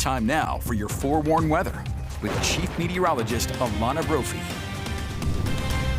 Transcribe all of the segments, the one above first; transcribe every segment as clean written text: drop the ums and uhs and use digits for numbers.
Time now for your forewarned weather with Chief Meteorologist Alana Brophy.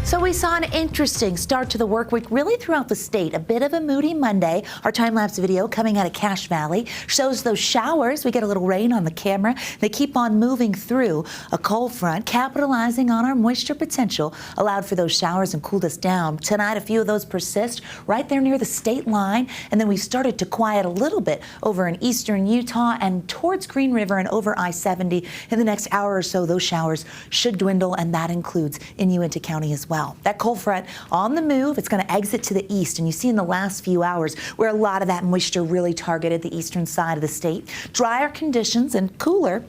So we saw an interesting start to the work week really throughout the state. A bit of a moody Monday. Our time-lapse video coming out of Cache Valley shows those showers. We get a little rain on the camera. They keep on moving through. A cold front capitalizing on our moisture potential allowed for those showers and cooled us down. Tonight, a few of those persist right there near the state line. And then we started to quiet a little bit over in eastern Utah and towards Green River and over I-70. In the next hour or so, those showers should dwindle, and that includes in Uinta County as well. That cold front on the move. It's going to exit to the east, and you see in the last few hours where a lot of that moisture really targeted the eastern side of the state. Drier conditions and cooler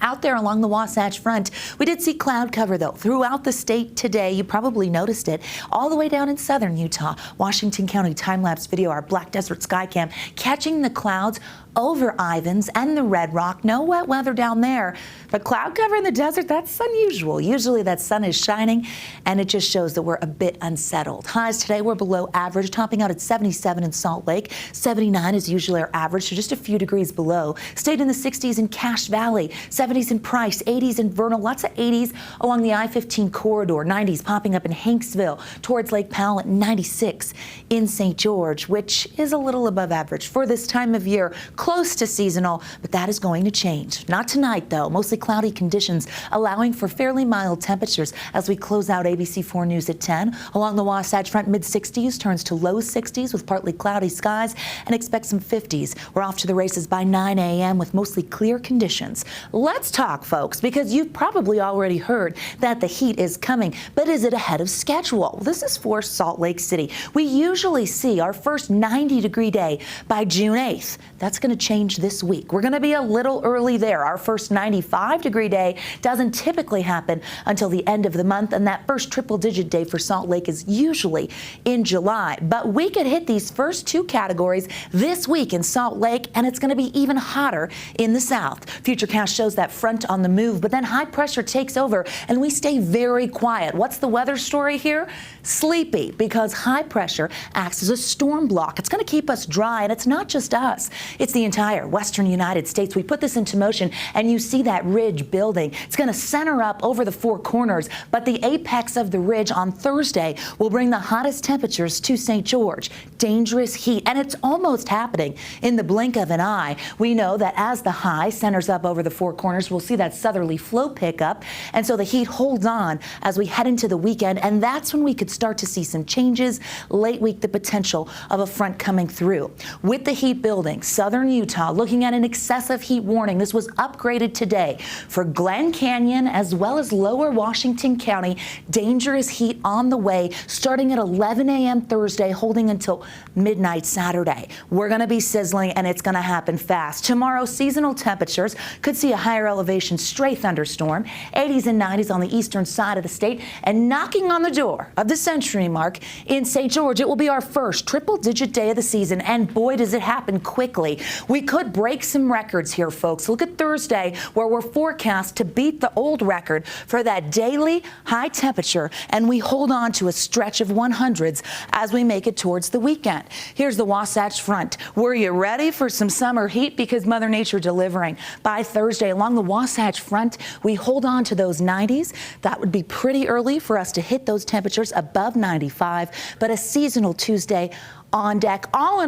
out there along the Wasatch Front. We did see cloud cover, though, throughout the state today. You probably noticed it all the way down in southern Utah. Washington County time-lapse video, our Black Desert Sky Cam, catching the clouds over Ivins and the Red Rock. No wet weather down there, but cloud cover in the desert, that's unusual. Usually that sun is shining, and it just shows that we're a bit unsettled. Highs today were below average, topping out at 77 in Salt Lake. 79 is usually our average, so just a few degrees below. Stayed in the 60s in Cache Valley, 70s in Price, 80s in Vernal, lots of 80s along the I-15 corridor, 90s popping up in Hanksville towards Lake Powell at 96 in St. George, which is a little above average for this time of year. Close to seasonal, but that is going to change. Not tonight, though. Mostly cloudy conditions, allowing for fairly mild temperatures as we close out ABC4 News at 10. Along the Wasatch Front, mid-60s turns to low 60s with partly cloudy skies, and expect some 50s. We're off to the races by 9 a.m. with mostly clear conditions. Let's talk, folks, because you've probably already heard that the heat is coming, but is it ahead of schedule? This is for Salt Lake City. We usually see our first 90-degree day by June 8th. That's going to change this week. We're going to be a little early there. Our first 95-degree day doesn't typically happen until the end of the month, and that first triple-digit day for Salt Lake is usually in July. But we could hit these first two categories this week in Salt Lake, and it's going to be even hotter in the south. Futurecast shows that front on the move, but then high pressure takes over, and we stay very quiet. What's the weather story here? Sleepy, because high pressure acts as a storm block. It's going to keep us dry, and it's not just us. It's the entire western United States. We put this into motion, and you see that ridge building. It's going to center up over the four corners, but the apex of the ridge on Thursday will bring the hottest temperatures to St. George. Dangerous heat, and it's almost happening in the blink of an eye. We know that as the high centers up over the four corners, we'll see that southerly flow pick up, and so the heat holds on as we head into the weekend, and that's when we could start to see some changes. Late week, the potential of a front coming through. With the heat building, southern Utah looking at an excessive heat warning. This was upgraded today for Glen Canyon as well as lower Washington County. Dangerous heat on the way starting at 11 a.m. Thursday, holding until midnight Saturday. We're going to be sizzling, and it's going to happen fast. Tomorrow, seasonal temperatures could see a higher elevation stray thunderstorm, 80s and 90s on the eastern side of the state, and knocking on the door of the century mark in St. George. It will be our first triple-digit day of the season, and boy, does it happen quickly. We could break some records here, folks. Look at Thursday, where we're forecast to beat the old record for that daily high temperature, and we hold on to a stretch of 100s as we make it towards the weekend. Here's the Wasatch Front. Were you ready for some summer heat? Because Mother Nature delivering. By Thursday, along the Wasatch Front, we hold on to those 90s. That would be pretty early for us to hit those temperatures above 95, but a seasonal Tuesday on deck. All in all,